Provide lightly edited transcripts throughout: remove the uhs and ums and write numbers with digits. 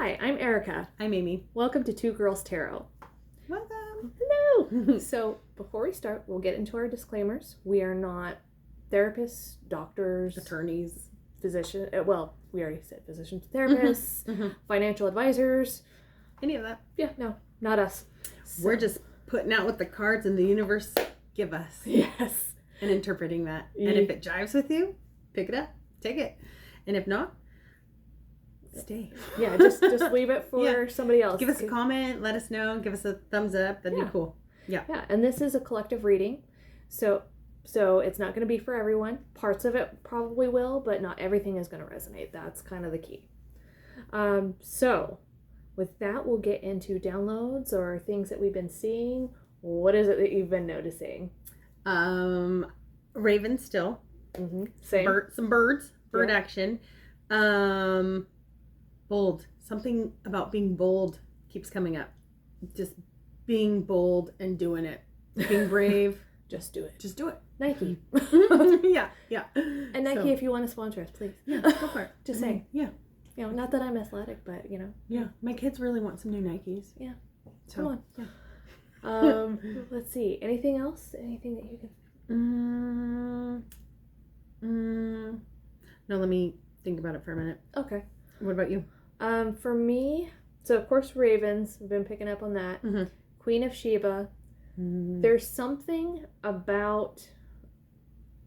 Hi, I'm Erica. I'm Amy. Welcome to Two Girls Tarot. Welcome. Hello. So before we start, we'll get into our disclaimers. We are not therapists, doctors, Attorneys, physicians. Well, we already said physicians, therapists, financial advisors. any of that. Yeah, no, not us. So, We're just putting out what the cards in the universe give us. Yes. And interpreting that. And if it jives with you, pick it up, take it. And if not, stay. Yeah, just leave it for somebody else. Give us a comment, let us know, give us a thumbs up. That'd be cool. Yeah. Yeah, and this is a collective reading. So it's not going to be for everyone. Parts of it probably will, but not everything is going to resonate. That's kind of the key. So with that, we'll get into downloads or things that we've been seeing. What is it that you've been noticing? Raven still. Mm-hmm. Same. Some birds. Bird action. Bold. Something about being bold keeps coming up. Just being bold and doing it. Being brave. Just do it. Just do it. Nike. Yeah. And Nike, if you want to sponsor us, please. Yeah, go for it. Just saying. Yeah. You know, not that I'm athletic, but, you know. Yeah. My kids really want some new Nikes. Yeah. So, Come on. Yeah. Let's see. Anything else? Anything that you can... No, let me think about it for a minute. Okay. What about you? For me, so of course Ravens, we've been picking up on that. Mm-hmm. Queen of Sheba. There's something about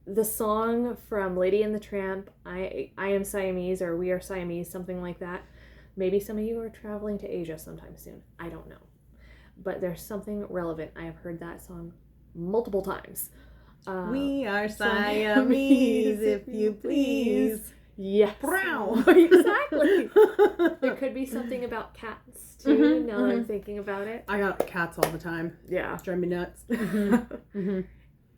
the song from Lady and the Tramp, I am Siamese, or We Are Siamese, something like that. Maybe some of you are traveling to Asia sometime soon. I don't know. But there's something relevant. I have heard that song multiple times. We are Siamese, if you please. Yes. Brown. Exactly. There could be something about cats too, now that I'm thinking about it. I got cats all the time. Yeah. Drive me nuts. And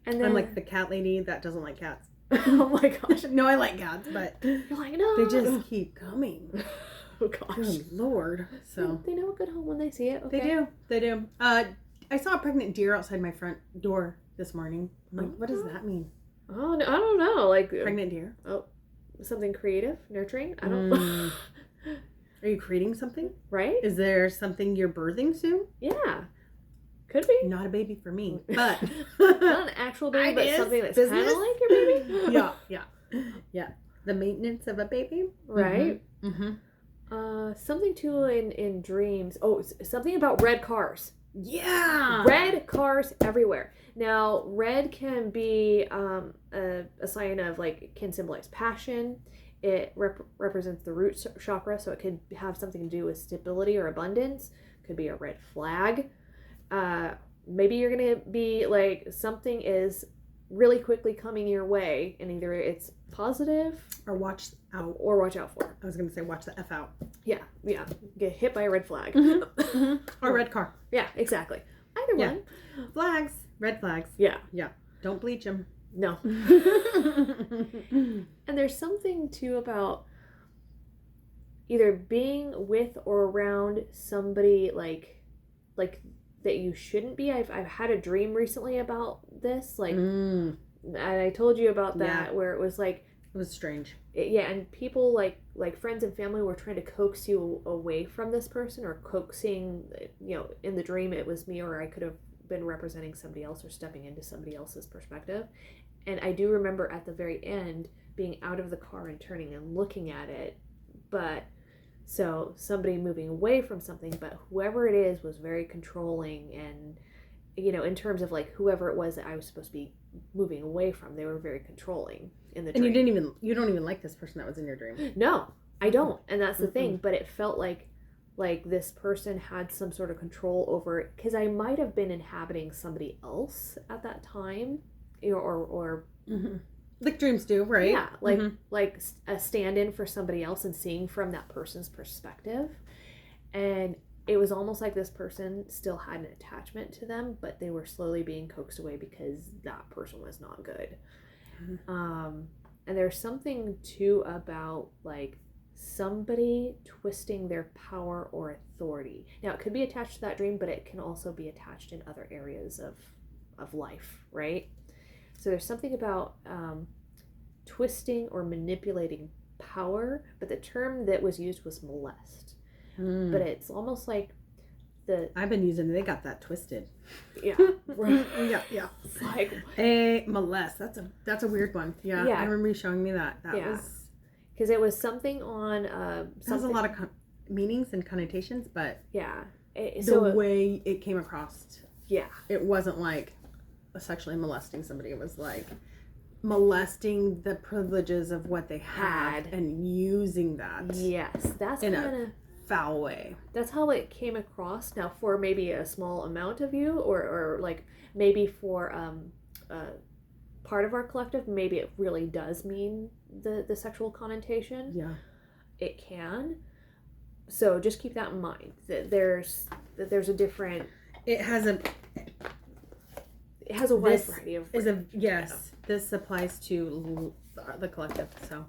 then I'm like the cat lady that doesn't like cats. oh my gosh. No, I like cats, but You're like, no. they just keep coming. Oh gosh. Good Lord. So They know a good home when they see it. Okay. They do. I saw a pregnant deer outside my front door this morning. I'm like, what does that mean? Oh, no, I don't know. Like Pregnant deer? Oh, something creative, nurturing. I don't know. Are you creating something? Right? Is there something you're birthing soon? Yeah. Could be. Not a baby for me, but Not an actual baby, but something that's kind of like your baby. Yeah. The maintenance of a baby, Right. Something too in dreams. Oh, something about red cars. Yeah. Red cars everywhere. Now, red can be a sign of, like, can symbolize passion. It represents the root chakra, so it could have something to do with stability or abundance. Could be a red flag. Maybe you're going to be, like, something is really quickly coming your way, and either it's positive or watch out for. I was going to say watch the F out. Yeah. Get hit by a red flag. Or a red car. Yeah, exactly. Either one. Flags. Red flags. Yeah. Don't bleach them. No. And there's something too about either being with or around somebody like that you shouldn't be. I've had a dream recently about this, like, and I told you about that, where it was like, it was strange. And people like friends and family were trying to coax you away from this person, or coaxing, in the dream it was me, or I could have been representing somebody else or stepping into somebody else's perspective. And I do remember at the very end being out of the car and turning and looking at it, but so somebody moving away from something, but whoever it is was very controlling, and in terms of like whoever it was that I was supposed to be moving away from, they were very controlling in the dream. And you don't even like this person that was in your dream. No, I don't. And that's the thing, but it felt like this person had some sort of control over it, because I might have been inhabiting somebody else at that time, or like dreams do, right? Yeah, like a stand-in for somebody else and seeing from that person's perspective. And it was almost like this person still had an attachment to them, but they were slowly being coaxed away because that person was not good. And there's something too about like somebody twisting their power or authority. Now, it could be attached to that dream, but it can also be attached in other areas of life, right? So there's something about twisting or manipulating power, but the term that was used was molest. but it's almost like the I've been using it. They got that twisted. yeah Yeah. it's like A molest. That's a weird one. Yeah. Yeah. I remember you showing me that. That Yeah. was because it was something on it has a something lot of meanings and connotations, but so the way it came across, yeah, it wasn't like sexually molesting somebody. It was like molesting the privileges of what they had and using that yes, that's in kind of a foul way. that's how it came across. Now, for maybe a small amount of you, or like maybe for part of our collective, maybe it really does mean the sexual connotation. Yeah. It can. So just keep that in mind. That there's a different. It has a wide variety of. Yes. This applies to the collective. So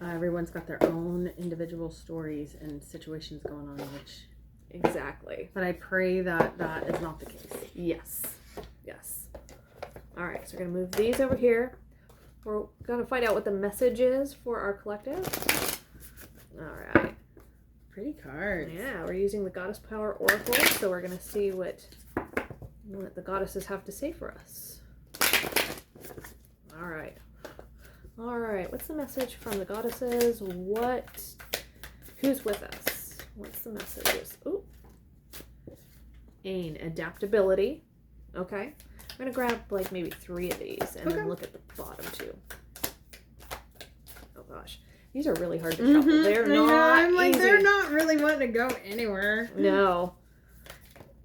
everyone's got their own individual stories and situations going on, which Exactly. But I pray that that is not the case. Yes. All right, so we're going to move these over here. We're going to find out what the message is for our collective. All right. Pretty cards. Yeah, we're using the Goddess Power Oracle, so we're going to see what the goddesses have to say for us. All right. What's the message from the goddesses? Who's with us? What's the messages? Ooh. Ain, adaptability. Okay. I'm going to grab like maybe 3 of these and then look at the bottom 2. Oh gosh. These are really hard to shuffle. They're not easy. They're not really wanting to go anywhere. No.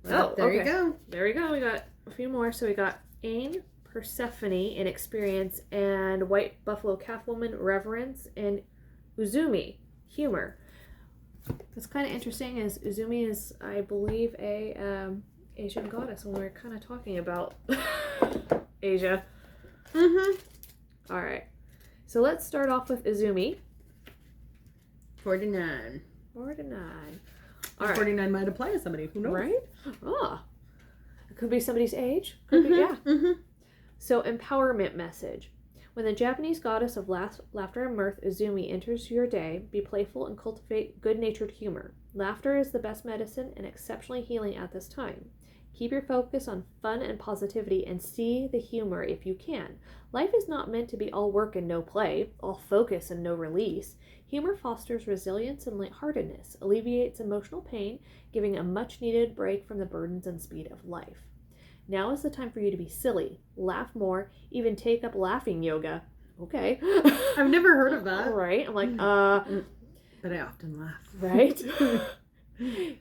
Well, there you go. There we go. We got a few more. So we got Ain, Persephone, inexperience, and White Buffalo Calfwoman, reverence, and Uzumi, humor. What's kind of interesting is Uzumi is, I believe, a Asian goddess when we're kind of talking about Asia. All right. So let's start off with Uzumi. 49. All right. 49 might apply to somebody. Who knows? Right? Oh. It could be somebody's age. Could be, yeah. So, empowerment message. When the Japanese goddess of laughter and mirth, Uzumi, enters your day, be playful and cultivate good-natured humor. Laughter is the best medicine and exceptionally healing at this time. Keep your focus on fun and positivity and see the humor if you can. Life is not meant to be all work and no play, all focus and no release. Humor fosters resilience and lightheartedness, alleviates emotional pain, giving a much-needed break from the burdens and speed of life. Now is the time for you to be silly, laugh more, even take up laughing yoga. Okay. I've never heard of that. Right? I'm like, But I often laugh. Right?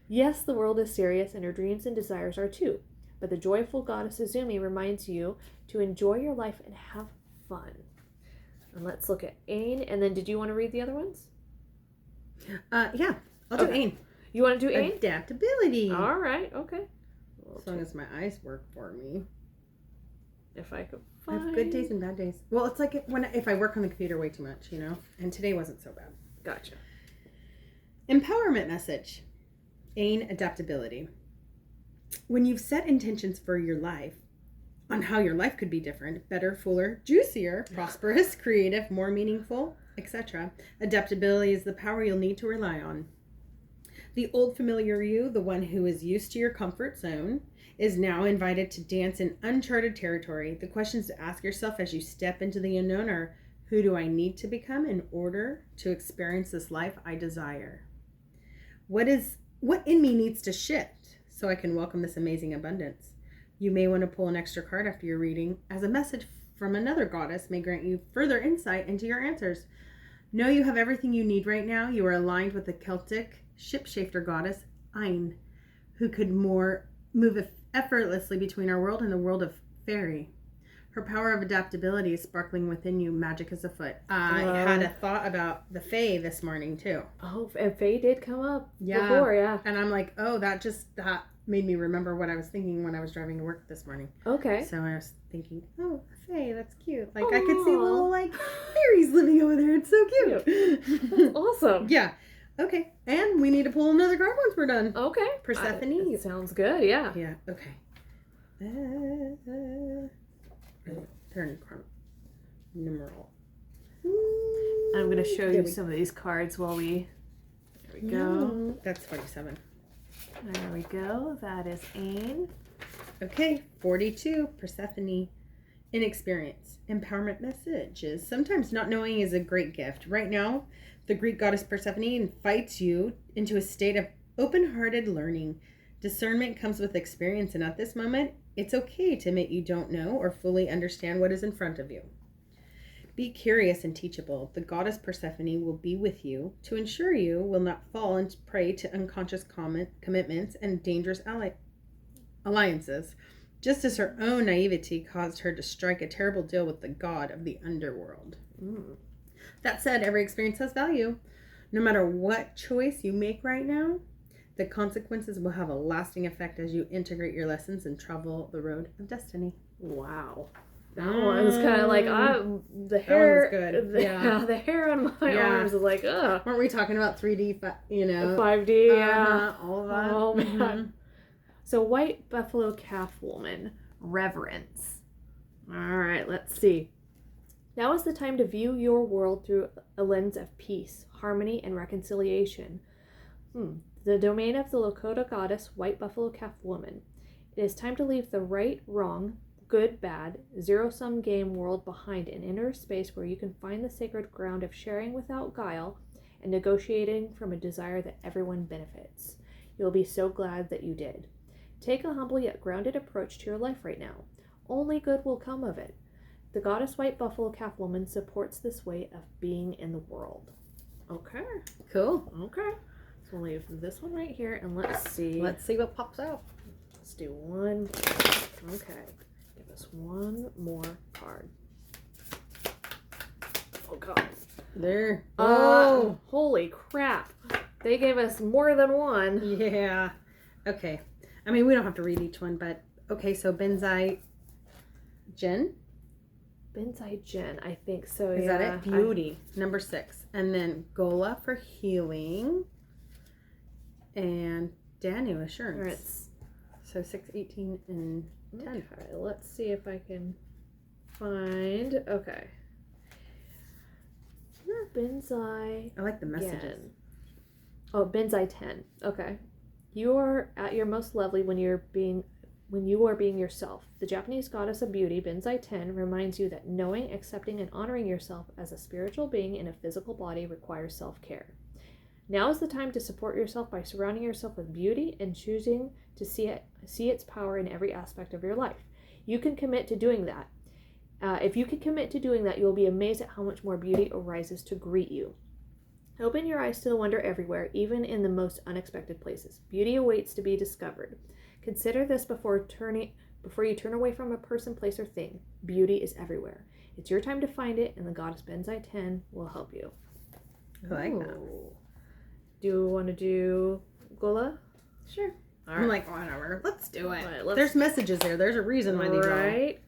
Yes, the world is serious and your dreams and desires are too. But the joyful goddess Uzumi reminds you to enjoy your life and have fun. And let's look at Ain. And then did you want to read the other ones? Yeah. I'll do Ain. You want to do Ain? Adaptability. All right. Okay. As long as my eyes work for me. If I could I find... have good days and bad days. Well, it's like if I work on the computer way too much, you know? And today wasn't so bad. Gotcha. Empowerment message. Ain, adaptability. When you've set intentions for your life, on how your life could be different, better, fuller, juicier, prosperous, creative, more meaningful, etc., adaptability is the power you'll need to rely on. The old familiar you, the one who is used to your comfort zone, is now invited to dance in uncharted territory. The questions to ask yourself as you step into the unknown are, who do I need to become in order to experience this life I desire? What in me needs to shift so I can welcome this amazing abundance? You may want to pull an extra card after your reading, as a message from another goddess may grant you further insight into your answers. Know you have everything you need right now. You are aligned with the Celtic shipshifter goddess, Ain, who could move effortlessly between our world and the world of fairy. Her power of adaptability is sparkling within you. Magic is afoot. I had a thought about the Fae this morning, too. Oh, and Fae did come up before, yeah. And I'm like, oh, that made me remember what I was thinking when I was driving to work this morning. Okay. So I was thinking, oh, a Fae, that's cute. Like, I could see little, fairies living over there. It's so cute. That's awesome. Yeah. Okay. And we need to pull another card once we're done. Okay. Persephone. Sounds good, yeah. Yeah, okay. Turn numeral. I'm going to show you some of these cards while we we go. That's 47. There we go. That is Ain. Okay, 42, Persephone. Inexperience. Empowerment messages. Sometimes not knowing is a great gift. Right now, the Greek goddess Persephone invites you into a state of open-hearted learning. Discernment comes with experience, and at this moment, it's okay to admit you don't know or fully understand what is in front of you. Be curious and teachable. The goddess Persephone will be with you to ensure you will not fall into prey to unconscious commitments and dangerous alliances, just as her own naivety caused her to strike a terrible deal with the god of the underworld. That said, every experience has value. No matter what choice you make right now, the consequences will have a lasting effect as you integrate your lessons and travel the road of destiny. Wow. That one's kind of like, the hair. That one's good. The hair on my arms is like, ugh. Weren't we talking about 3D, 5D, yeah. All of that. Oh, man. So, white buffalo calf woman. Reverence. All right, let's see. Now is the time to view your world through a lens of peace, harmony, and reconciliation. The domain of the Lakota goddess, white buffalo calf woman. It is time to leave the right, wrong, good, bad, zero-sum game world behind an inner space where you can find the sacred ground of sharing without guile and negotiating from a desire that everyone benefits. You'll be so glad that you did. Take a humble yet grounded approach to your life right now. Only good will come of it. The goddess white buffalo calf woman supports this way of being in the world. Okay. Cool. Okay. So we'll leave this one right here and let's see. Let's see what pops out. Let's do one. Okay. Give us one more card. Oh god. There. Oh, holy crap. They gave us more than one. Yeah. Okay. I mean, we don't have to read each one, but okay, so Benzai Jin. Benzai Jin, I think so. Is that it? Beauty, number 6. And then Gola for healing. And Danu, assurance. So 6, 18, and 10. Okay, let's see if I can find. Okay. Benzai. I like the messages. Gen. Oh, Benzai 10. Okay. You are at your most lovely when you are being yourself. The Japanese goddess of beauty, Benzai 10, reminds you that knowing, accepting, and honoring yourself as a spiritual being in a physical body requires self-care. Now is the time to support yourself by surrounding yourself with beauty and choosing to see its power in every aspect of your life. You can commit to doing that. If you can commit to doing that, you'll be amazed at how much more beauty arises to greet you. Open your eyes to the wonder everywhere, even in the most unexpected places. Beauty awaits to be discovered. Consider this before you turn away from a person, place, or thing. Beauty is everywhere. It's your time to find it, and the goddess Benzai 10 will help you. I like that. Do you want to do Gola? Sure. All I'm right. like, whatever. Let's do it. Right, There's messages there. There's a reason why these are. Right.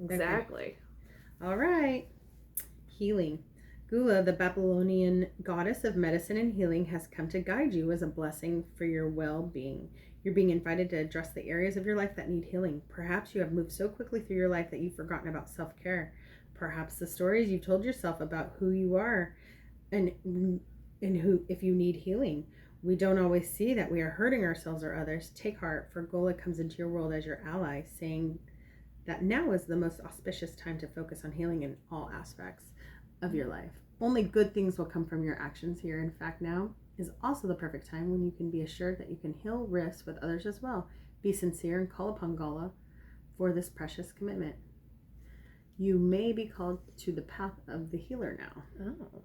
Exactly. All right. Healing. Gula, the Babylonian goddess of medicine and healing, has come to guide you as a blessing for your well-being. You're being invited to address the areas of your life that need healing. Perhaps you have moved so quickly through your life that you've forgotten about self-care. Perhaps the stories you've told yourself about who you are and who, if you need healing. We don't always see that we are hurting ourselves or others. Take heart, for Gola comes into your world as your ally, saying that now is the most auspicious time to focus on healing in all aspects of your life. Only good things will come from your actions here. In fact, now is also the perfect time when you can be assured that you can heal rifts with others as well. Be sincere and call upon Gola for this precious commitment. You may be called to the path of the healer now. Oh.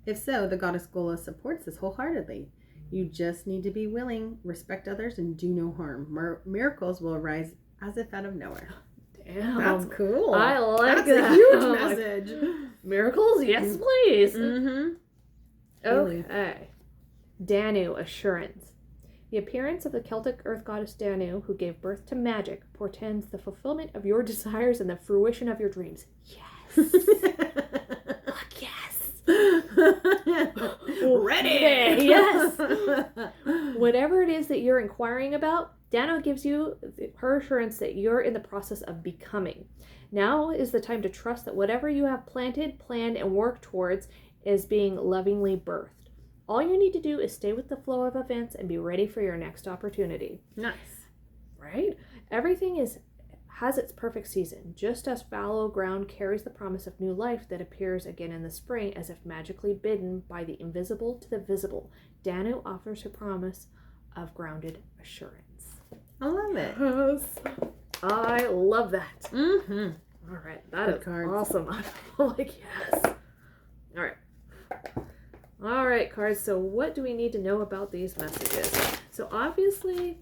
If so, the goddess Gola supports this wholeheartedly. You just need to be willing, respect others, and do no harm. Miracles will arise as if out of nowhere. Damn. That's cool. I like That's that. a huge Oh, message. Miracles? Yes, please. Mm-hmm. Okay. Danu, assurance. The appearance of the Celtic earth goddess Danu, who gave birth to magic, portends the fulfillment of your desires and the fruition of your dreams. Yes. Fuck yes. Ready. Yes. Whatever it is that you're inquiring about, Danu gives you her assurance that you're in the process of becoming. Now is the time to trust that whatever you have planted, planned, and worked towards is being lovingly birthed. All you need to do is stay with the flow of events and be ready for your next opportunity. Nice. Right? Everything has its perfect season, just as fallow ground carries the promise of new life that appears again in the spring as if magically bidden by the invisible to the visible. Danu offers her promise of grounded assurance. I love it. Yes. I love that. Mm-hmm. All right, that Good is cards. awesome. I'm like, yes. All right. All right, cards. So what do we need to know about these messages? So obviously,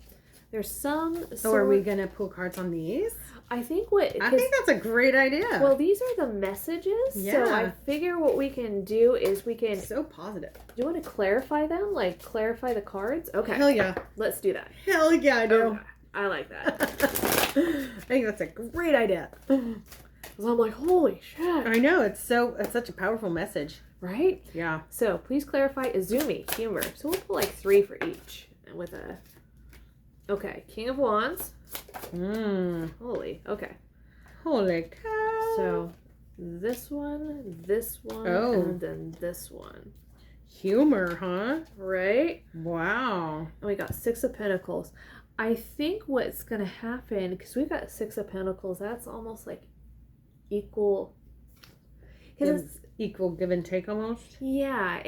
there's some... So are we going to pull cards on these? I think what... I think that's a great idea. Well, these are the messages. So I Yeah. figure what we can do is we can... so positive. Do you want to clarify them? Like, clarify the cards? Okay. Hell yeah. Let's do that. Hell yeah, I do. Okay. I like that. I think that's a great idea. Because I'm like, holy shit. I know, it's such a powerful message. Right? Yeah. So, please clarify Izumi, humor. So, we'll pull like 3 for each. With a... Okay. King of Wands. Holy. Okay. Holy cow. So, this one, Oh. and then this one. Humor, huh? Right? Wow. And we got 6 of Pentacles. I think what's going to happen, because we've got 6 of Pentacles, that's almost like equal. Because it's, Equal give and take almost. yeah,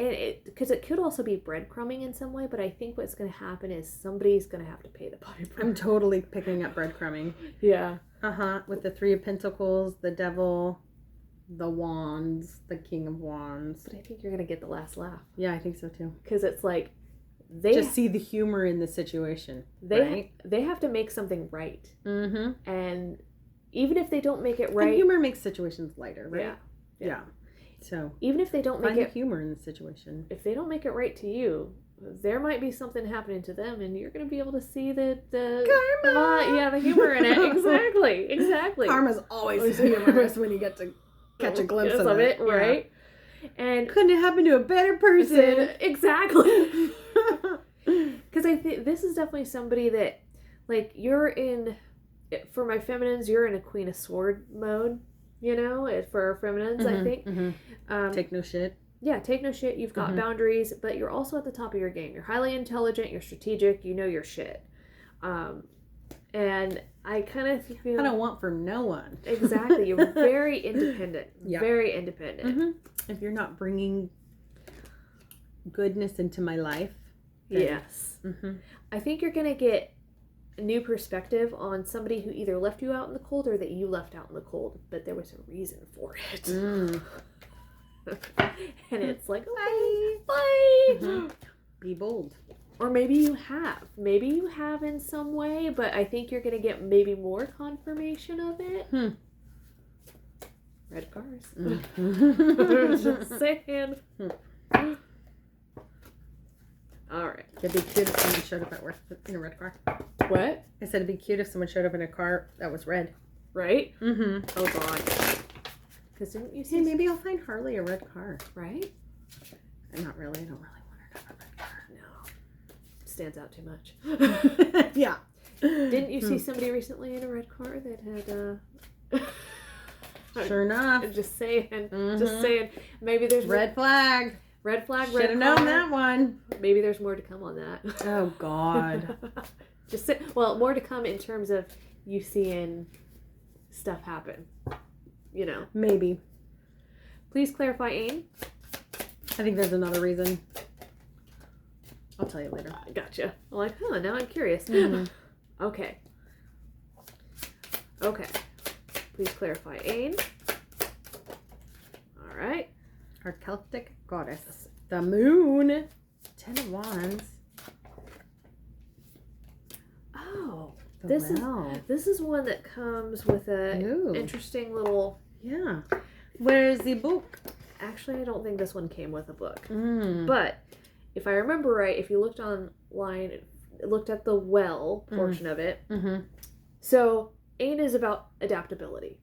because it could also be breadcrumbing in some way, but I think what's going to happen is somebody's going to have to pay the piper. I'm totally picking up breadcrumbing. Yeah. Uh-huh. With the 3 of Pentacles, the Devil, the Wands, the King of Wands. But I think you're going to get the last laugh. Yeah, I think so too. Because it's like, they Just see the humor in the situation. Right? they have to make something right. Mm-hmm. And even if they don't make it And right, humor makes situations lighter, right? yeah. Yeah. So Even if they don't make find the it, humor in the situation. if they don't make it right to you, there might be something happening to them, and you're going to be able to see the Karma! the humor in it. Exactly. Karma's always Always humorous when you get to catch a glimpse of it. Yeah. right? And Couldn't it happen to a better person? exactly. Because I think this is definitely somebody that, like, you're in. For my feminines, you're in a Queen of Sword mode. You know, for our feminines, I think. Mm-hmm. Take no shit. Yeah, take no shit. You've got boundaries, but you're also at the top of your game. You're highly intelligent. You're strategic. You know your shit. And I kind of feel... I don't want for no one. Exactly. You're very independent. Yeah. Very independent. Mm-hmm. If you're not bringing goodness into my life. Then... Yes. Mm-hmm. I think you're going to get a new perspective on somebody who either left you out in the cold or that you left out in the cold, but there was a reason for it. Mm. And it's like, okay, bye. Mm-hmm. Be bold. Or maybe you have. Maybe you have in some way, but I think you're going to get maybe more confirmation of it. Red cars. Just saying. All right. It'd be cute if someone showed up at work in a red car. What? I said it'd be cute if someone showed up in a car that was red. Right? Mm-hmm. Oh, God. Because didn't you see... Hey, maybe I'll find Harley a red car. Right? Not really. I don't really want her to have a red car. No. Stands out too much. Yeah. Didn't you see somebody recently in a red car that had... Sure enough. Just saying. Mm-hmm. Just saying. Maybe there's... Red flag. Red flag, Should red have car. known that one. Maybe there's more to come on that. Oh, God. Just say, well, more to come in terms of you seeing stuff happen. You know. Maybe. Please clarify aim. I think there's another reason. I'll tell you later. Gotcha. I'm like, now I'm curious. Mm-hmm. Okay. Please clarify aim. All right. Our Celtic goddess. The moon. 10 of Wands. Oh. The This is one that comes with a Ooh. interesting little... Yeah. Where's the book? Actually, I don't think this one came with a book. Mm. But if I remember right, if you looked online, looked at the well portion of it. Mm-hmm. So Ain is about adaptability.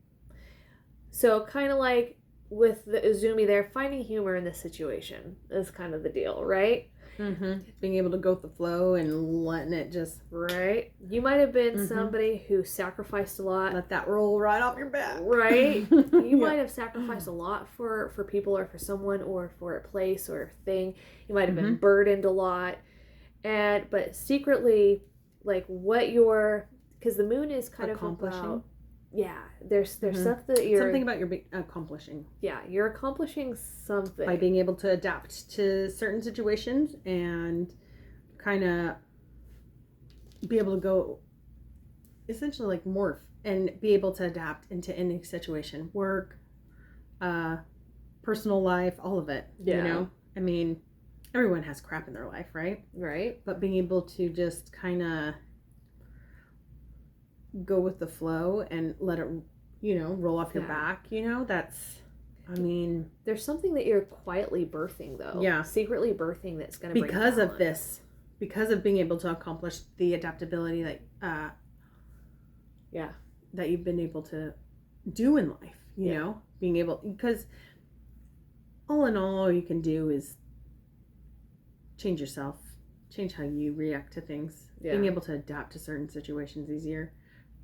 So kind of like with the Izumi there, finding humor in this situation is kind of the deal, right? Being able to go with the flow and letting it just Right? You might have been somebody who sacrificed a lot. let that roll right off your back. Right? You might have sacrificed a lot for people or for someone or for a place or a thing. You might have been burdened a lot. But secretly, like what you're, because the moon is kind of about, there's stuff that you're, something about your accomplishing. Yeah, you're accomplishing something. By being able to adapt to certain situations and kind of be able to go, essentially like morph and be able to adapt into any situation, work, personal life, all of it. Yeah. You know, I mean, everyone has crap in their life, right? Right. But being able to just kind of go with the flow and let it, you know, roll off your back, you know, that's, I mean, there's something that you're quietly birthing though. Yeah. Secretly birthing that's going to bring because balance. of this, because of being able to accomplish the adaptability that you've been able to do in life, you know, being able, because all in all you can do is change yourself, change how you react to things, being able to adapt to certain situations easier.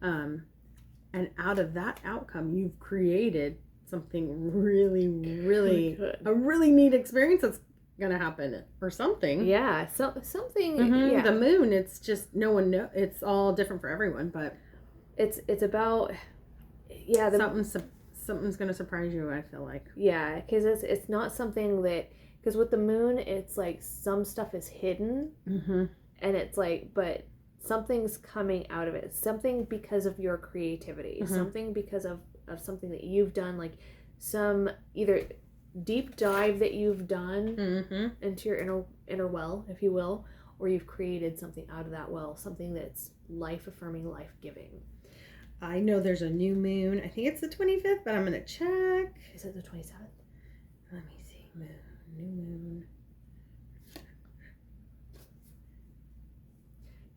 And out of that outcome, you've created something really, really, a really neat experience that's gonna happen or something. Yeah, something. Yeah, the moon. It's just no one know. It's all different for everyone, but it's about something's gonna surprise you. I feel like because it's not something that, because with the moon, it's like some stuff is hidden, and it's like, but something's coming out of it, something because of your creativity, something because of something that you've done, like some either deep dive that you've done into your inner well, if you will, or you've created something out of that well, something that's life affirming, life giving. I know there's a new moon. I think it's the 25th, but I'm gonna check. Is it the 27th? Let me see. New moon.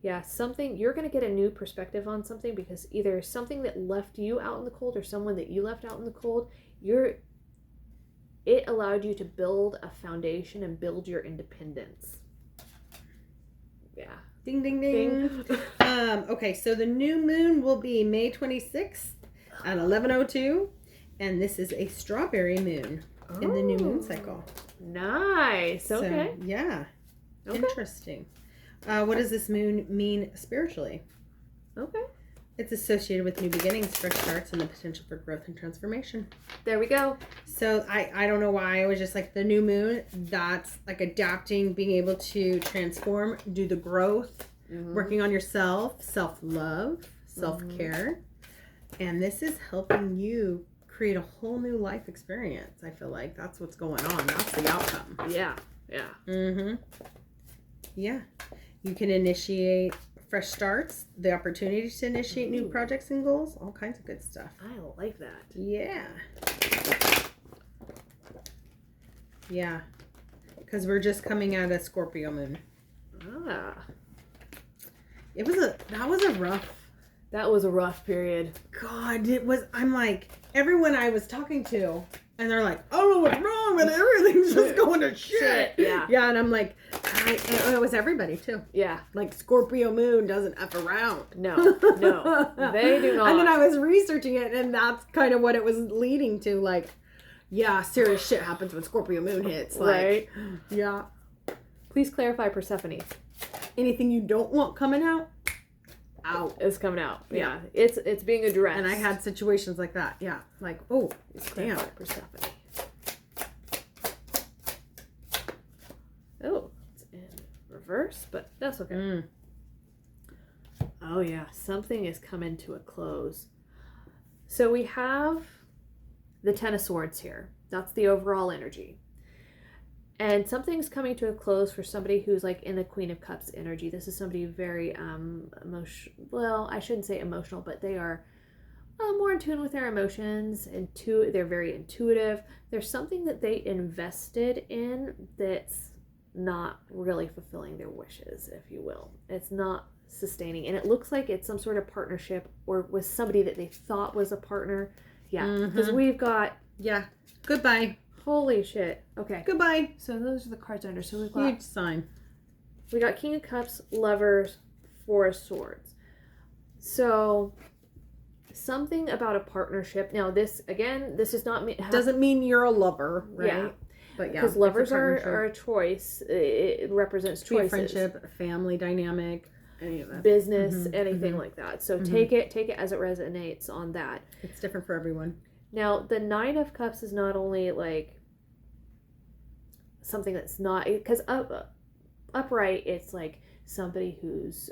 Yeah, something, you're going to get a new perspective on something, because either something that left you out in the cold or someone that you left out in the cold, it allowed you to build a foundation and build your independence. Yeah. Ding, ding, ding. Okay, so the new moon will be May 26th at 11:02, and this is a strawberry moon in the new moon cycle. Nice. Okay. So, yeah. Okay. Interesting. What does this moon mean spiritually? Okay. It's associated with new beginnings, fresh starts, and the potential for growth and transformation. There we go. So I don't know why I was just like the new moon. That's like adapting, being able to transform, do the growth, working on yourself, self-love, self-care. And this is helping you create a whole new life experience. I feel like that's what's going on. That's the outcome. Yeah. Yeah. Yeah. You can initiate fresh starts, the opportunity to initiate new projects and goals, all kinds of good stuff. I like that. Yeah. Yeah. Because we're just coming out of Scorpio moon. Ah. That was a rough period. God, it was, I'm like, everyone I was talking to, and they're like, I don't know what's wrong, and everything's just going to shit. Yeah. Yeah, and I'm like, it was everybody too. Yeah. Like Scorpio moon doesn't F around. No, they do not. And then I was researching it, and that's kind of what it was leading to. Like, yeah, serious shit happens when Scorpio moon hits. Like, right? Yeah. Please clarify Persephone. Anything you don't want coming out is coming out. Yeah. It's being addressed. And I had situations like that. Yeah. Like, oh, damn. Persephone. Oh, it's in reverse, but that's okay. Oh yeah, something is coming to a close. So we have the Ten of Swords here. That's the overall energy. And something's coming to a close for somebody who's like in the Queen of Cups energy. This is somebody very well, I shouldn't say emotional, but they are more in tune with their emotions, and they're very intuitive. There's something that they invested in that's not really fulfilling their wishes, if you will. It's not sustaining, and it looks like it's some sort of partnership or with somebody that they thought was a partner. Yeah, because we've got goodbye. Holy shit. Okay. Goodbye. So those are the cards under. So we've got Huge sign. we got King of Cups, Lovers, Four of Swords. So something about a partnership. Now this is not me. Doesn't mean you're a lover, right? Yeah. But yeah, Because lovers it's a partnership. are a choice. It represents It could be a choices. friendship, a family dynamic, any of that. Business, Mhm, anything mhm. like that. So Mhm. take it as it resonates on that. It's different for everyone. Now the Nine of Cups is not only like something that's not, because upright it's like somebody who's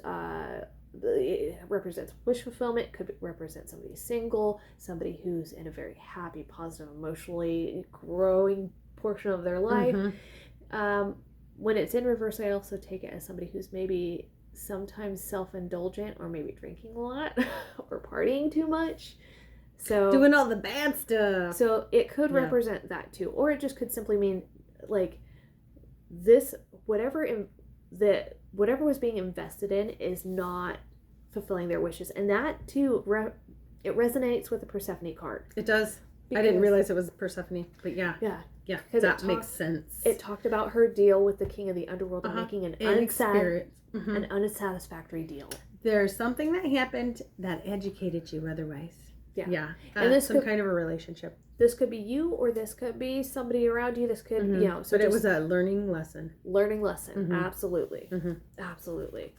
it represents wish fulfillment, could represent somebody single, somebody who's in a very happy, positive, emotionally growing portion of their life. Mhm. When it's in reverse, I also take it as somebody who's maybe sometimes self-indulgent, or maybe drinking a lot or partying too much. So Doing all the bad stuff. so it could Yeah. represent that too, or it just could simply mean like this whatever was being invested in is not fulfilling their wishes, and that too it resonates with the Persephone card. It does. I didn't realize it was Persephone, but yeah. Yeah, That makes sense. it talked about her deal with the king of the underworld and making an And experience. Mhm. an unsatisfactory deal. There's something that happened that educated you otherwise. Yeah. Yeah. And this Some could- kind of a relationship. This could be you, or this could be somebody around you. This could, Mhm. so But it just was a learning lesson. learning lesson. Mhm. Absolutely. Mhm. Absolutely.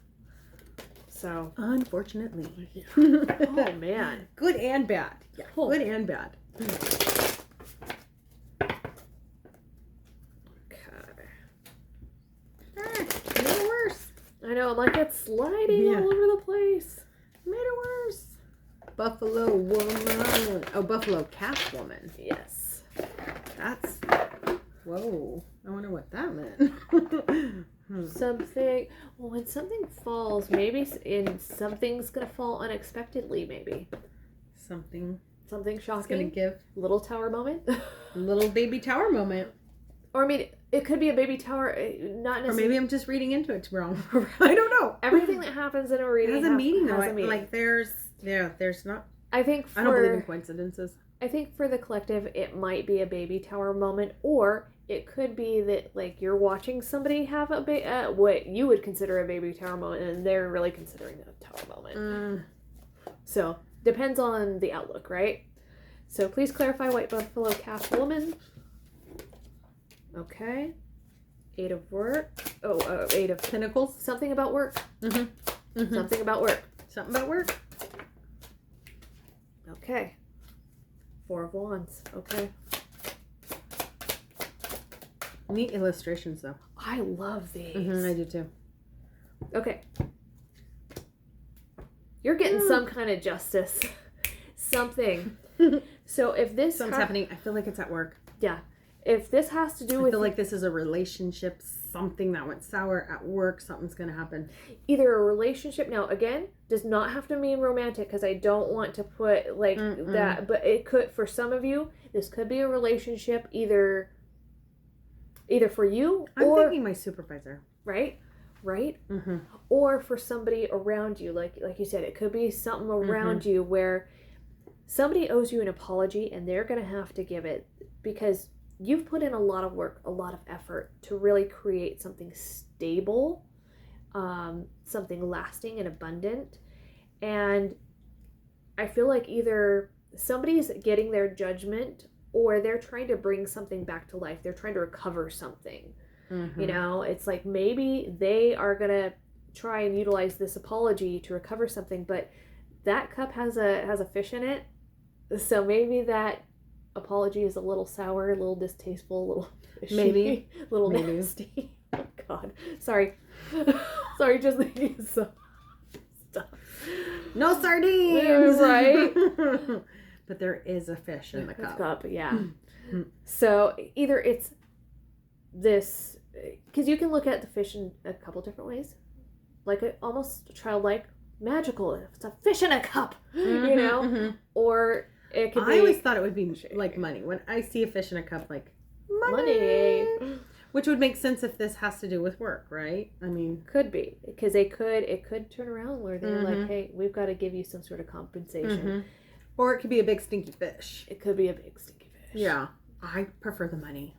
So, Unfortunately. oh man. Good and bad. Yeah. Oh. Good and bad. Okay. Made it worse. I know, I'm like, it's sliding Yeah. all over the place. Made it worse. Buffalo woman. Oh, buffalo calf woman. Yes. That's. Whoa. I wonder what that meant. Something, well, when something falls, maybe something's gonna fall unexpectedly, maybe. Something. Something It's gonna shocking. give Little tower moment. a little baby tower moment. Or I mean, it could be a baby tower, not Or necessarily. maybe I'm just reading into it wrong. I don't know. Everything that happens in a reading It has a meaning though. has a meaning. Like there's not. I think I don't believe in for coincidences. I think for the collective, it might be a baby tower moment, or it could be that like you're watching somebody have what you would consider a baby tower moment, and they're really considering a tower moment. So depends on the outlook, right? So please clarify white buffalo calf woman. Okay. Eight of work. Oh, eight of Pinnacles. something about work. Mm-hmm. Mm-hmm. Something about work. Something about work. Okay. Four of wands. Okay. Neat illustrations though. I love these. I do too. Okay. You're getting some kind of justice. Something. So if this Something's happening. I feel like it's at work. Yeah. If this has to do I with feel like this is a relationship. Something that went sour at work. Something's gonna happen. either a relationship, now again, does not have to mean romantic, because I don't want to put like that, but it could, for some of you, this could be a relationship either for you I'm or thinking my supervisor. right Mm-hmm. or for somebody around you, like you said, it could be something around you where somebody owes you an apology and they're gonna have to give it, because you've put in a lot of work, a lot of effort to really create something stable, something lasting and abundant. And I feel like either somebody's getting their judgment, or they're trying to bring something back to life. They're trying to recover something. Mm-hmm. You know, it's like maybe they are going to try and utilize this apology to recover something, but that cup has a fish in it. So maybe that apology is a little sour, a little distasteful, a little fishy, Maybe. a little Maybe. nasty. Oh God, sorry, sorry, just thinking of some stuff. No sardines, Right. But there is a fish in the cup. Yeah. So either it's this, because you can look at the fish in a couple different ways, like almost childlike, magical. It's a fish in a cup, you know, or it could be I always thought it would be like money. When I see a fish in a cup, like money. Which would make sense if this has to do with work, right? I mean, Could be, because it could turn around where they're like, hey, we've got to give you some sort of compensation. Or it could be a big stinky fish. It could be a big stinky fish. Yeah, I prefer the money.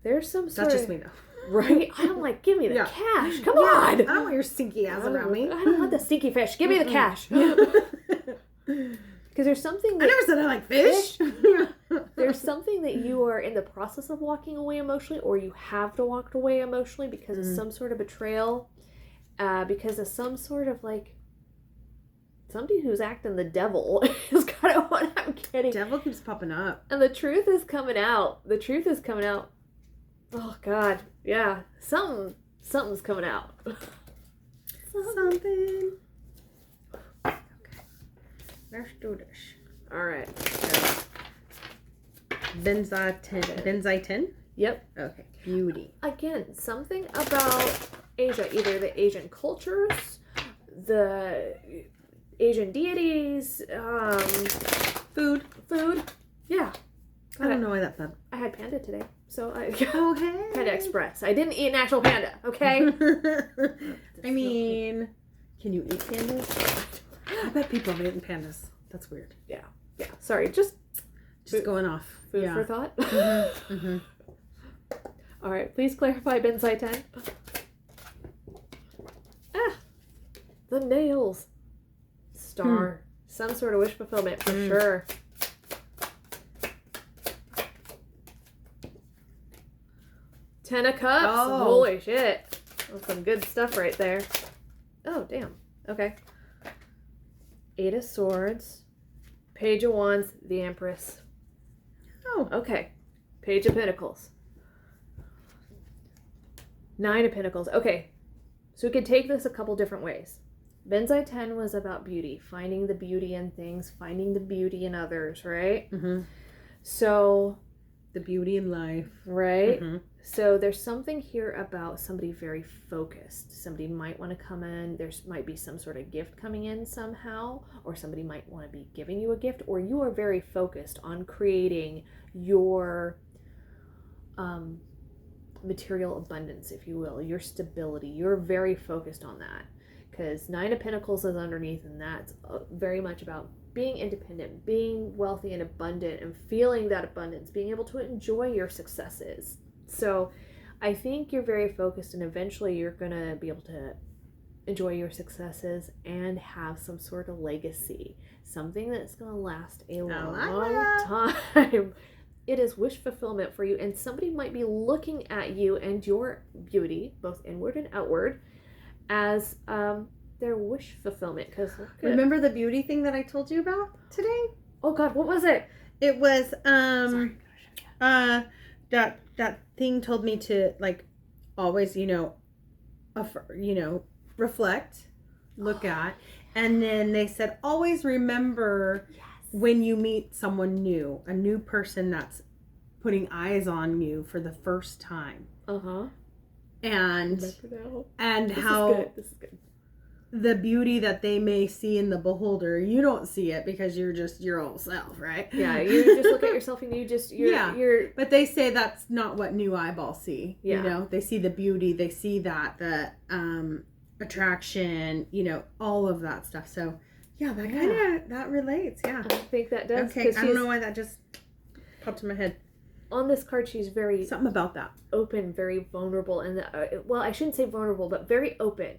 There's some sort That's just of me though. Right? I'm like, give me the Yeah. cash. Come Yeah, on. I don't want your stinky ass around me. I don't want the stinky fish. Give me the cash. Because there's something I that, never said I like fish. there's something that you are in the process of walking away emotionally, or you have to walk away emotionally because of some sort of betrayal, because of some sort of like somebody who's acting the devil is kind of what I'm getting. Devil keeps popping up. And the truth is coming out. The truth is coming out. Oh God, yeah, something's coming out. Something. Okay. Let's do this. All right. Benzaiten? Yep. Okay. Beauty. Again, something about Asia, either the Asian cultures, the Asian deities, Food. food. Yeah. I don't know why that fun. I had panda today, so I Oh, hey. Panda Express. I didn't eat an actual panda. Okay. I mean, can you eat pandas? I bet people have eaten pandas. That's weird. Yeah. Sorry. Just Just going off. food Yeah. for thought. Mm-hmm. All right. Please clarify, Bensai 10. The nails. Star. Some sort of wish fulfillment for sure. Ten of Cups. Oh. Holy shit. That's some good stuff right there. Oh, damn. Okay. Eight of Swords. Page of Wands. The Empress. Oh. Okay. Page of Pentacles. Nine of Pentacles. Okay. So we could take this a couple different ways. Benzai 10 was about beauty. Finding the beauty in things. Finding the beauty in others, right? Mm-hmm. So, The beauty in life. right? Mm-hmm. So there's something here about somebody very focused. Somebody might want to come in. Might be some sort of gift coming in somehow, or somebody might want to be giving you a gift, or you are very focused on creating your material abundance, if you will, your stability. You're very focused on that because Nine of Pentacles is underneath, and that's very much about being independent, being wealthy and abundant, and feeling that abundance, being able to enjoy your successes. So I think you're very focused, and eventually you're going to be able to enjoy your successes and have some sort of legacy, something that's going to last a long time. It is wish fulfillment for you, and somebody might be looking at you and your beauty, both inward and outward, as their wish fulfillment. Because Remember the beauty thing that I told you about today? oh God, what was it? It was Sorry. that thing told me to like always, reflect, look at, and then they said always remember when you meet someone new, a new person that's putting eyes on you for the first time, and how This is good. the beauty that they may see in the beholder, you don't see it because you're just your old self, right? Yeah, you just look at yourself and you're But they say that's not what new eyeballs see. Yeah. They see the beauty, they see the attraction, all of that stuff. So yeah, that kind of that relates. Yeah. I think that does. Okay. I don't know why that just popped in my head. On this card, she's very Something about that. open, very vulnerable, and well, I shouldn't say vulnerable, but very open.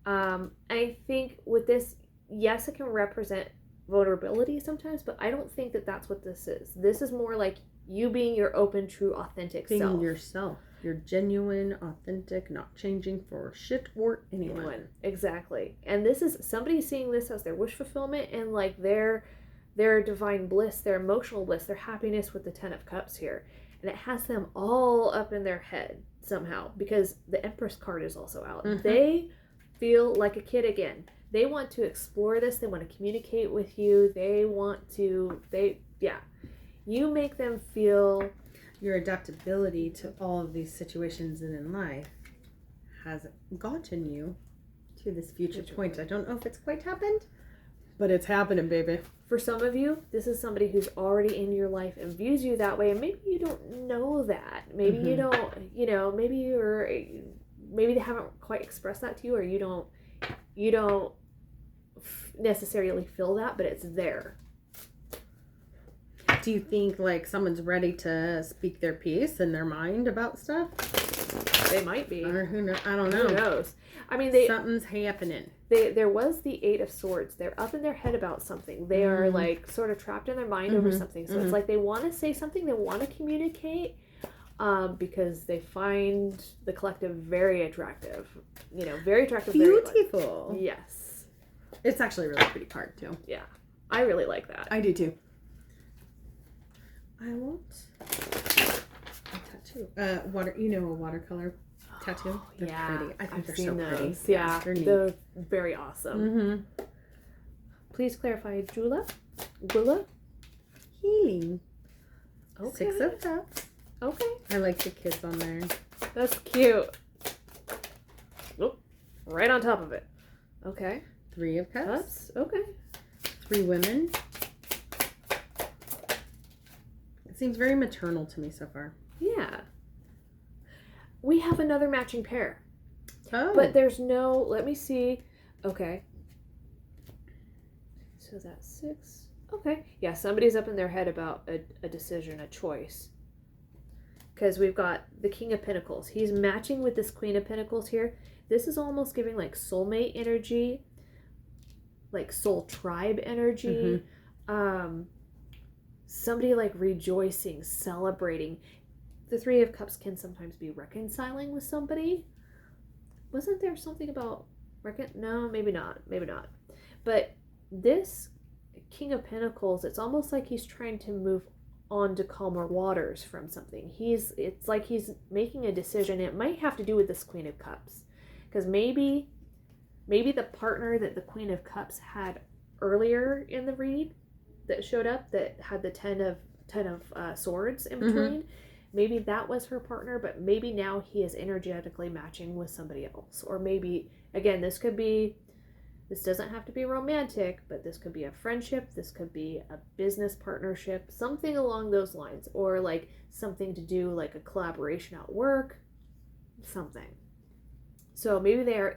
I think with this, yes, it can represent vulnerability sometimes, but I don't think that that's what this is. This is more like you being your open, true, authentic Being self. yourself. You're genuine, authentic, not changing for shit or anyone. Exactly. And this is somebody seeing this as their wish fulfillment and like their divine bliss, their emotional bliss, their happiness with the Ten of Cups here. And it has them all up in their head somehow because the Empress card is also out. Mm-hmm. They feel like a kid again. They want to explore this. They want to communicate with you. You make them feel... Your adaptability to all of these situations and in life has gotten you to this future point. I don't know if it's quite happened, but it's happening, baby. For some of you, this is somebody who's already in your life and views you that way, and maybe you don't know that. Maybe you don't, maybe they haven't quite expressed that to you, or you don't necessarily feel that, but it's there. Do you think like someone's ready to speak their piece in their mind about stuff? They might be. Or who knows? I don't Who know. knows? I mean, they Something's happening. there was the Eight of Swords. They're up in their head about something. They are like sort of trapped in their mind over something. So it's like they want to say something, they want to communicate, because they find the collective very attractive. You know, very attractive. Beautiful. Yes. It's actually a really pretty card too. Yeah. I really like that. I do too. I want a tattoo. Water. You know, a watercolor tattoo. They're pretty. I think I've they're seen so those. pretty. Yeah, they're neat. they're very awesome. Mm-hmm. Please clarify, Gula? Healing. Okay. 6 of Cups. Okay. I like the kids on there. That's cute. Nope. Right on top of it. Okay. 3 of Cups. That's okay. 3 women. It seems very maternal to me so far. Yeah. We have another matching pair. Oh. But there's no, let me see. Okay. So that's 6. Okay. Yeah, somebody's up in their head about a decision, a choice. Because we've got the King of Pentacles. He's matching with this Queen of Pentacles here. This is almost giving like soulmate energy, like soul tribe energy. Somebody like rejoicing, celebrating. The 3 of Cups can sometimes be reconciling with somebody. Wasn't there something about no, maybe not. But this King of Pentacles, it's almost like he's trying to move on to calmer waters from something. It's like he's making a decision. It might have to do with this Queen of Cups, because maybe the partner that the Queen of Cups had earlier in the read that showed up that had the 10 of swords in between, maybe that was her partner, but maybe now he is energetically matching with somebody else. Or maybe, again, this doesn't have to be romantic, but this could be a friendship, this could be a business partnership, something along those lines, or like something to do like a collaboration at work, something. So maybe they are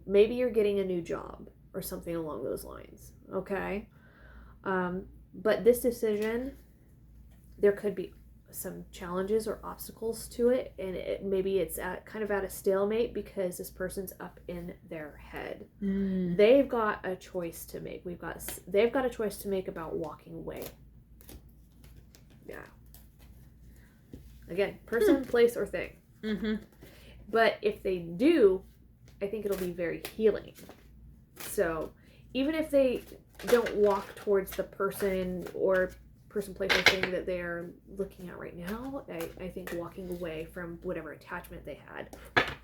maybe you're getting a new job or something along those lines, okay? But this decision, there could be some challenges or obstacles to it, and maybe it's kind of at a stalemate because this person's up in their head. They've got a choice to make. They've got a choice to make about walking away. Yeah. Again, person, place, or thing. But if they do, I think it'll be very healing. So even if they don't walk towards the person, place, or thing that they're looking at right now, I think walking away from whatever attachment they had.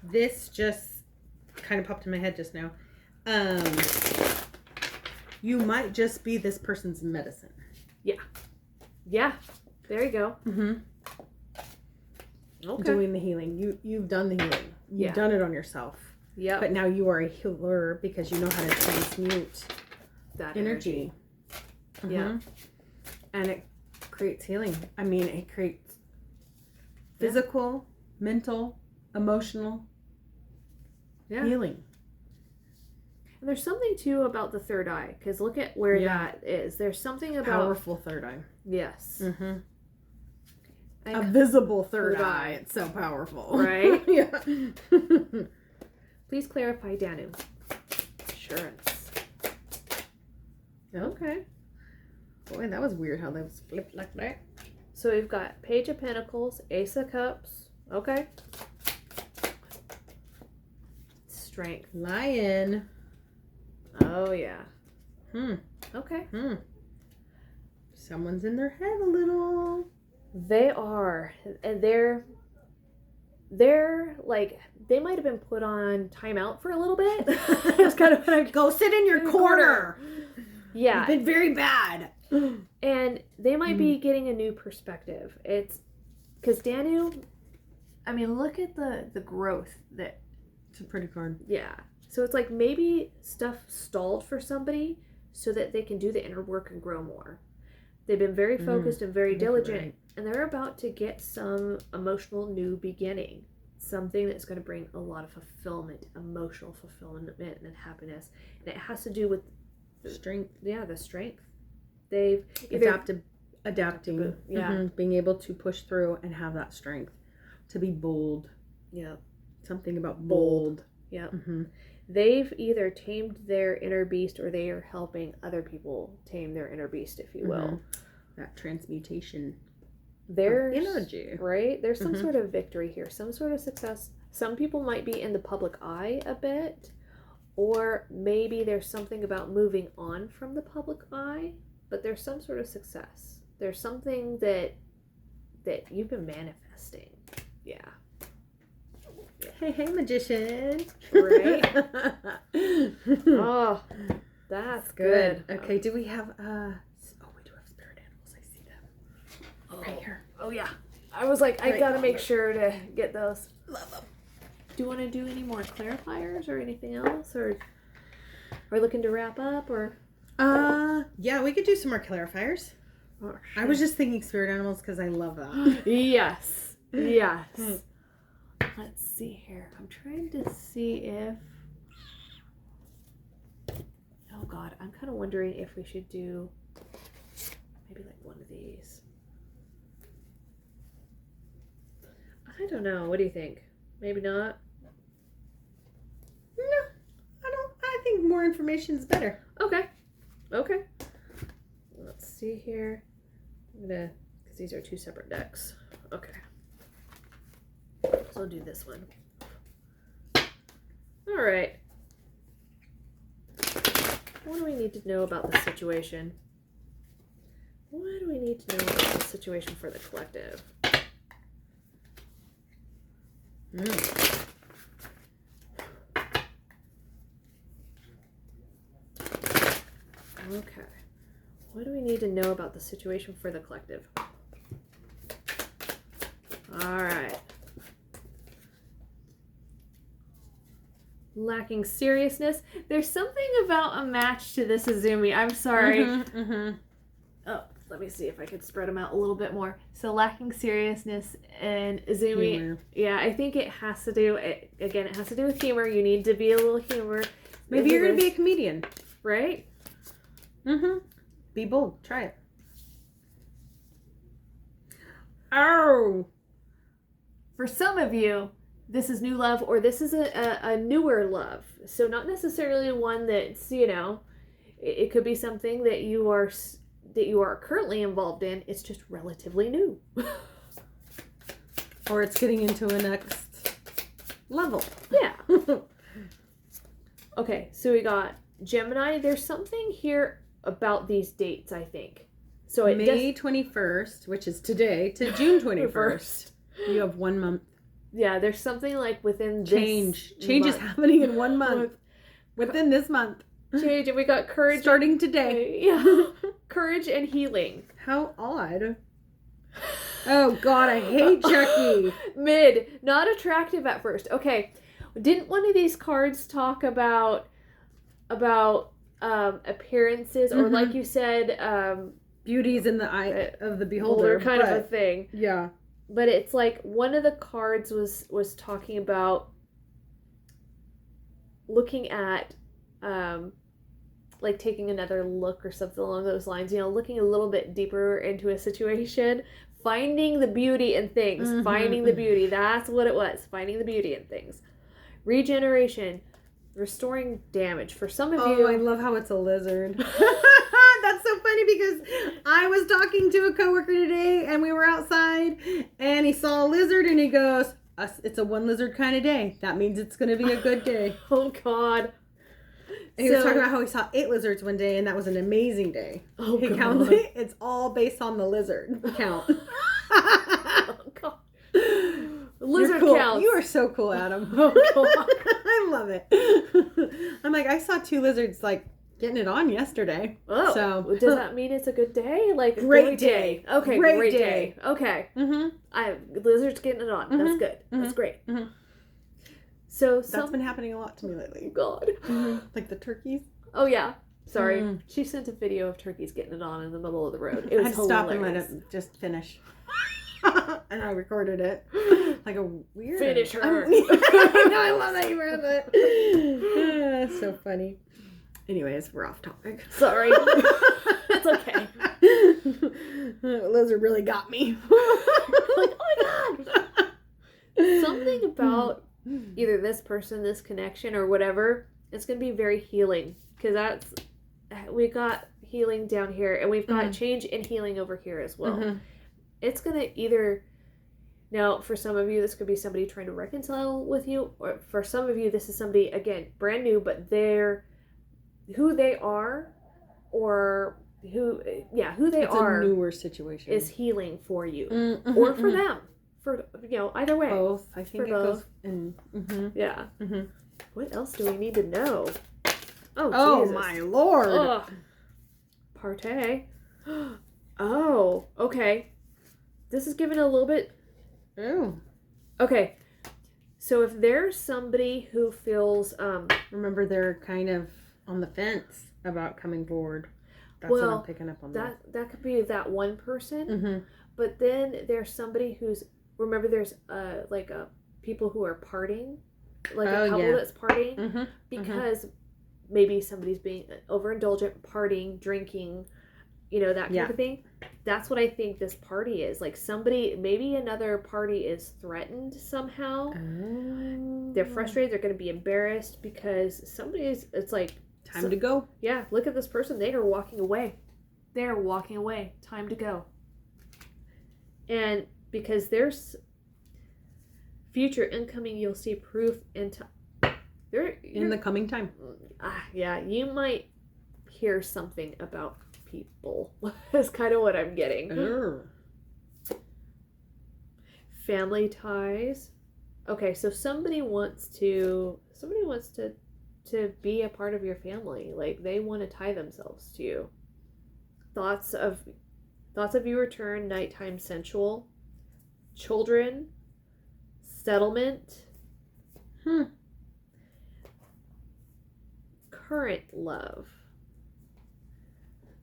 This just kind of popped in my head just now. You might just be this person's medicine. Yeah. There you go. Okay. Doing the healing. You've done the healing. You've done it on yourself. Yeah. But now you are a healer because you know how to transmute that energy. Yeah. And it creates healing. I mean, it creates physical, mental, emotional healing. And there's something too about the third eye, because look at where that is. There's something about powerful third eye. Yes. A visible third eye. It's so powerful. Right? Yeah. Please clarify, Danu. Assurance. Okay. Boy, that was weird how they was flipped like that. So we've got Page of Pentacles, Ace of Cups. Okay. Strength. Lion. Oh, yeah. Okay. Someone's in their head a little. They are. And they're like, they might have been put on timeout for a little bit. That's kind of what I go sit in your corner. Yeah. You've been very bad. And they might be getting a new perspective. It's because Danu, I mean, look at the growth that. It's a pretty card. Yeah. So it's like maybe stuff stalled for somebody so that they can do the inner work and grow more. They've been very focused and very diligent, and they're about to get some emotional new beginning. Something that's going to bring a lot of fulfillment, emotional fulfillment and happiness. And it has to do with Strength. Yeah, the strength. They've adapting. Yeah. Being able to push through and have that strength to be bold. Yeah. Something about Bold. bold. Yeah. Mm-hmm. They've either tamed their inner beast or they are helping other people tame their inner beast, if you will. That transmutation. There's Energy. right? There's some Mhm. sort of victory here, some sort of success. Some people might be in the public eye a bit, or maybe there's something about moving on from the public eye, but there's some sort of success. There's something that you've been manifesting. Yeah. Hey, magician. Right? Oh, that's good. Okay, do we have we do have spirit animals. I see them. Oh. Right here. Oh yeah. I was like, I Right. gotta make sure to get those. Love them. Do you want to do any more clarifiers or anything else, or looking to wrap up, or? Yeah, we could do some more clarifiers. Oh, I was just thinking spirit animals because I love that. Yes. Yes. Let's see here. I'm trying to see if. Oh God, I'm kind of wondering if we should do maybe like one of these. I don't know. What do you think? Maybe not. No, I don't. I think more information is better. Okay. Okay. Let's see here. I'm gonna, because these are two separate decks. Okay. So I'll do this one. All right. What do we need to know about the situation? What do we need to know about the situation for the collective? Okay. What do we need to know about the situation for the collective? All right. Lacking seriousness. There's something about a match to this Azumi. I'm sorry. Oh, let me see if I could spread them out a little bit more. So lacking seriousness and Azumi. Humor. Yeah, I think it has to do, again, it has to do with humor. You need to be a little humor. Maybe you're gonna be a comedian. Right? Be bold. Try it. Oh. For some of you, this is new love, or this is a newer love. So not necessarily one that's, it could be something that you are currently involved in. It's just relatively new. Or it's getting into a next level. Yeah. Okay, so we got Gemini. There's something here about these dates, I think. So it May 21st, which is today, to June 21st. You have 1 month. Yeah, there's something like within Change this is month. happening in 1 month. Within this month. Change, and we got courage. Starting today. Yeah. Courage and healing. How odd. Oh God, I hate Chucky. Mid, not attractive at first. Okay, didn't one of these cards talk about appearances, or like you said, Beauty's in the eye of the beholder, kind of a thing? Yeah. But it's like one of the cards was talking about looking at like taking another look or something along those lines, looking a little bit deeper into a situation, finding the beauty in things, finding the beauty. That's what it was, finding the beauty in things. Regeneration, restoring damage. For some of you... I love how it's a lizard. That's so funny because I was talking to a coworker today and we were outside and he saw a lizard and he goes, it's a one lizard kind of day. That means it's going to be a good day. Oh, God. And he was talking about how he saw 8 lizards one day and that was an amazing day. Oh, he God. counts it. It's all based on the lizard count. Oh, God. Lizard cool. counts. You are so cool, Adam. Oh, God. I love it. I'm like, I saw 2 lizards like getting it on yesterday. Oh, so does that mean it's a good day? Like a Great day. Okay, Great day. day. Okay. Mm-hmm. Lizard's getting it on. That's good. That's great. So That's been happening a lot to me lately. God. Like the turkeys. Oh yeah. Sorry. She sent a video of turkeys getting it on in the middle of the road. It was I'd stop and let hilarious. it just finish. And I recorded it. Like a weird. Finish her. I know, I love that you read that. So funny. Anyways, we're off topic. Sorry. It's okay. Lizard really got me. Like, oh my God. something about either this person, this connection, or whatever, it's going to be very healing. Because we got healing down here, and we've got change and healing over here as well. It's going to either, now for some of you, this could be somebody trying to reconcile with you, or for some of you, this is somebody, again, brand new, but who they are, or who they are, a newer situation, is healing for you, or for them. For, either way. Both. I think for it both. goes. Yeah. What else do we need to know? Oh, Jesus. my Lord. Ugh. Partay. Oh, okay. This is giving a little bit. Oh. Okay. So if there's somebody who feels Remember, they're kind of on the fence about coming forward. That's what I'm picking up on. That could be that one person. But then there's somebody who's, remember, there's people who are partying, like a couple that's partying, because maybe somebody's being overindulgent, partying, drinking, that kind of thing. That's what I think this party is. Like maybe another party is threatened somehow. They're frustrated. They're going to be embarrassed because it's like, time to go. Yeah, look at this person. They are walking away. They're walking away. Time to go. And because there's future incoming, you'll see proof in the coming time. Yeah, you might hear something about people. That's kind of what I'm getting. Family ties. Okay, so somebody wants to be a part of your family. Like, they want to tie themselves to you. Thoughts of you return, nighttime sensual, children, settlement, current love.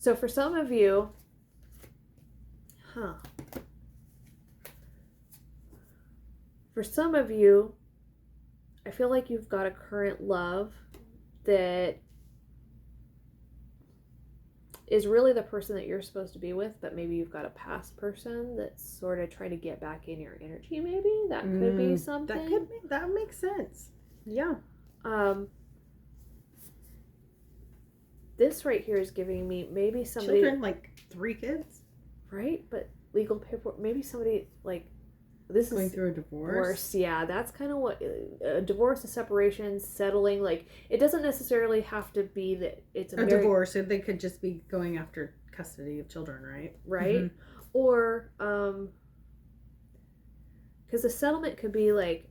So for some of you, I feel like you've got a current love that is really the person that you're supposed to be with, but maybe you've got a past person that's sort of trying to get back in your energy. Maybe that could be something. That makes sense. Yeah. This right here is giving me maybe somebody, children, like 3 kids, right? But legal paperwork. Maybe somebody this going is through a divorce. Yeah, that's kind of what a divorce, a separation, settling. Like, it doesn't necessarily have to be that it's a divorce. So they could just be going after custody of children, right? Right. Or because a settlement could be like,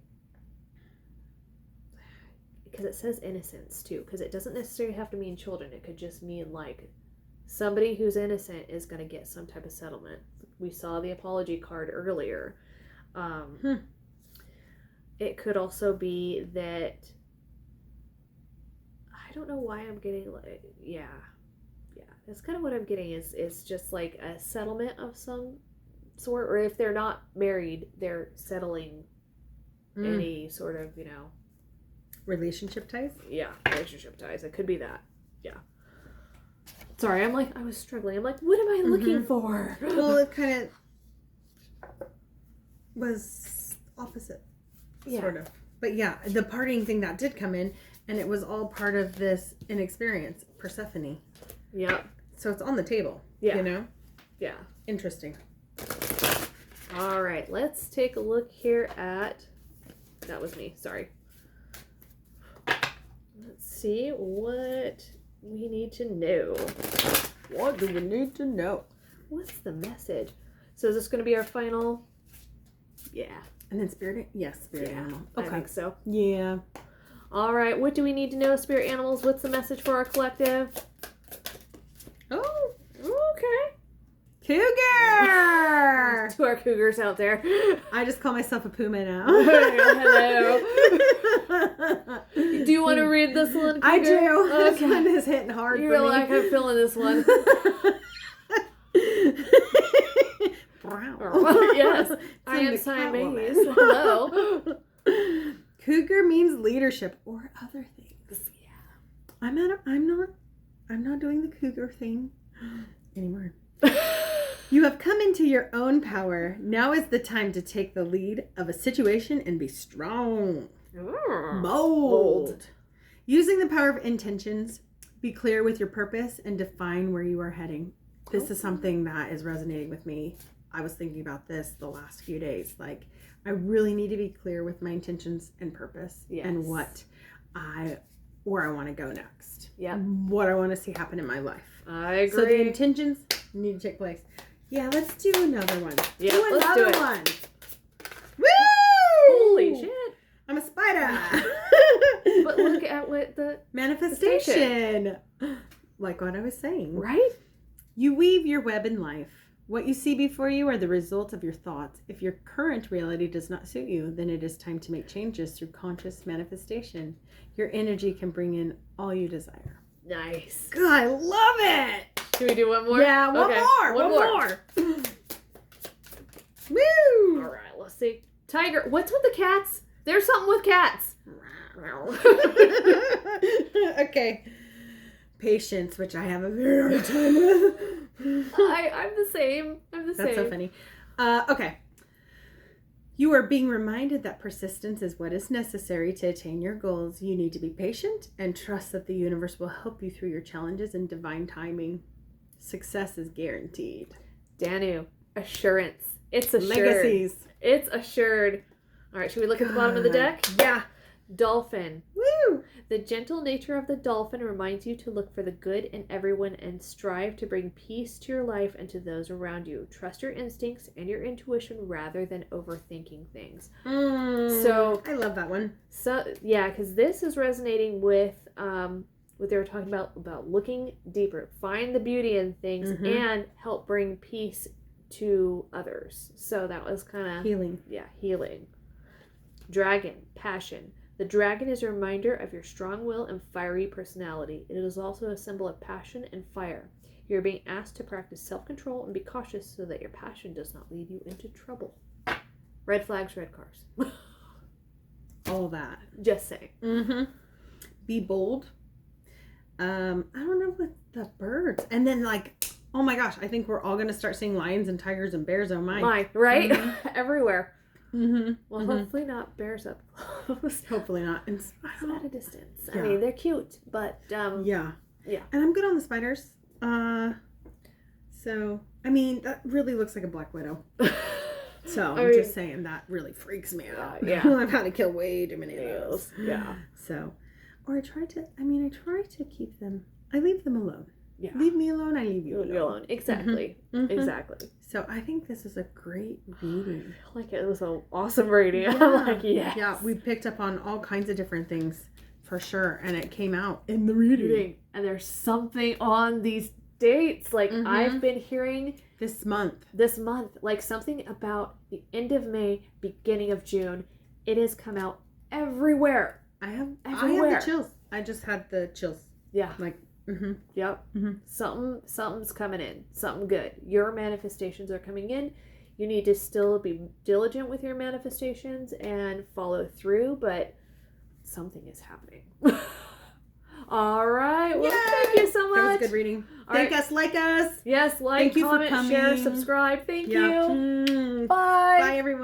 because it says innocence too, because it doesn't necessarily have to mean children. It could just mean like somebody who's innocent is going to get some type of settlement. We saw the apology card earlier. It could also be that, I don't know why I'm getting like, that's kind of what I'm getting is just like a settlement of some sort, or if they're not married, they're settling any sort of, relationship ties. Yeah, relationship ties. It could be that. Yeah. Sorry, I was struggling. I'm like, what am I looking for? Well, it kind of was opposite, sort of. But yeah, the partying thing that did come in, and it was all part of this inexperience, Persephone. Yeah. So it's on the table. Yeah. Yeah. Interesting. All right, let's take a look here at. That was me. Sorry. Let's see what we need to know. What do we need to know? What's the message? So is this going to be our final? Yeah. And then spirit? Yes, spirit animal. Okay. I think so. Yeah. All right. What do we need to know, spirit animals? What's the message for our collective? Oh, okay. Cougar! To our cougars out there. I just call myself a puma now. Hello. Do you want to read this one, cougar? I do. Okay. This one is hitting hard You're for me. like, I'm feeling this one. Yes, I am Siamese. Hello. Cougar means leadership or other things. Yeah. I'm not doing the cougar thing anymore. You have come into your own power. Now is the time to take the lead of a situation and be strong. Bold. Using the power of intentions, be clear with your purpose and define where you are heading. This is something that is resonating with me. I was thinking about this the last few days. Like, I really need to be clear with my intentions and purpose and where I want to go next. Yeah. What I want to see happen in my life. I agree. So the intentions need to take place. Yeah, let's do another one. Yeah, do let's another do it. one. Woo! Holy shit. I'm a spider. But look at what the manifestation. Like what I was saying. right? You weave your web in life. What you see before you are the result of your thoughts. If your current reality does not suit you, then it is time to make changes through conscious manifestation. Your energy can bring in all you desire. Nice. God, I love it. Should we do one more? Yeah, one Okay, more. One more. Woo! All right, let's see. Tiger. What's with the cats? There's something with cats. Okay. Patience, which I have a very hard time with. I'm the same. That's so funny. Okay. You are being reminded that persistence is what is necessary to attain your goals. You need to be patient and trust that the universe will help you through your challenges in divine timing. Success is guaranteed. Danu, assurance. It's assured. Legacies. It's assured. All right, should we look at the bottom of the deck? Yeah. Dolphin. Woo! The gentle nature of the dolphin reminds you to look for the good in everyone and strive to bring peace to your life and to those around you. Trust your instincts and your intuition rather than overthinking things. So I love that one. So yeah, because this is resonating with what they were talking about looking deeper, find the beauty in things, and help bring peace to others. So that was kind of Healing. Yeah, healing. Dragon, passion. The dragon is a reminder of your strong will and fiery personality. It is also a symbol of passion and fire. You're being asked to practice self-control and be cautious so that your passion does not lead you into trouble. Red flags, red cars. All that. Just saying. Be bold. I don't know with the birds. And then oh my gosh, I think we're all going to start seeing lions and tigers and bears. Oh my. Mine, right? Everywhere. Well, Hopefully not bears up close. Hopefully not. And At a distance. Yeah. I mean, they're cute, but yeah. Yeah. And I'm good on the spiders. So I mean, that really looks like a black widow. So I'm just saying that really freaks me out. Yeah. I've had to kill way too many of those. Yeah. So, or I try to keep them. I leave them alone. Yeah. Leave me alone. I leave you alone. Exactly. Exactly. So I think this is a great reading. I feel like it was an awesome reading. Yeah. I'm like, yes. Yeah, we picked up on all kinds of different things for sure, and it came out in the reading. And there's something on these dates. Like I've been hearing This month, like something about the end of May, beginning of June. It has come out everywhere. I have Everywhere. the chills. I just had the chills. Yeah. Like, Yep. Something's coming in. Something good. Your manifestations are coming in. You need to still be diligent with your manifestations and follow through, but something is happening. All right. Well, thank you so much. That was a good reading. Like us. Yes, like, Thank you for comment, share, coming. subscribe. Thank Yeah. you. Bye. Bye, everyone.